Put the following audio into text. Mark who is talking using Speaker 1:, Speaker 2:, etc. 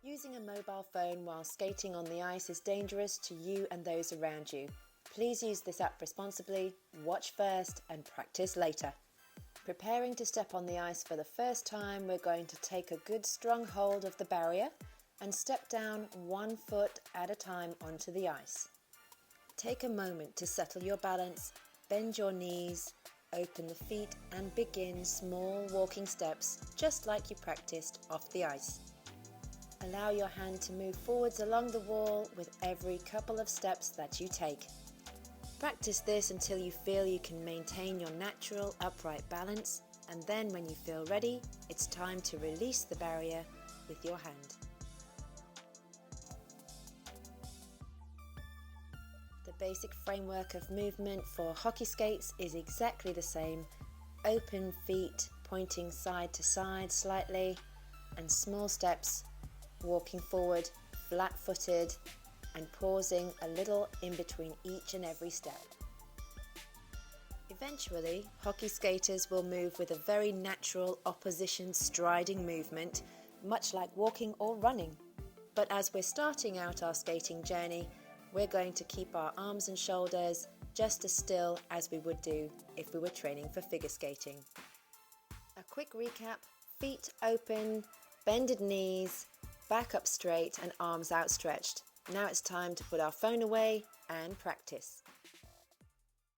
Speaker 1: Using a mobile phone while skating on the ice is dangerous to you and those around you. Please use this app responsibly, watch first and practice later. Preparing to step on the ice for the first time, we're going to take a good strong hold of the barrier and step down 1 foot at a time onto the ice. Take a moment to settle your balance, bend your knees, open the feet and begin small walking steps just like you practiced off the ice. Allow your hand to move forwards along the wall with every couple of steps that you take. Practice this until you feel you can maintain your natural upright balance, and then when you feel ready, it's time to release the barrier with your hand. The basic framework of movement for hockey skates is exactly the same. Open feet pointing side to side slightly, and small steps walking forward flat-footed and pausing a little in between each and every step. Eventually, hockey skaters will move with a very natural opposition striding movement, much like walking or running. But as we're starting out our skating journey, we're going to keep our arms and shoulders just as still as we would do if we were training for figure skating. A quick recap: feet open, bended knees, back up straight and arms outstretched. Now it's time to put our phone away and practice.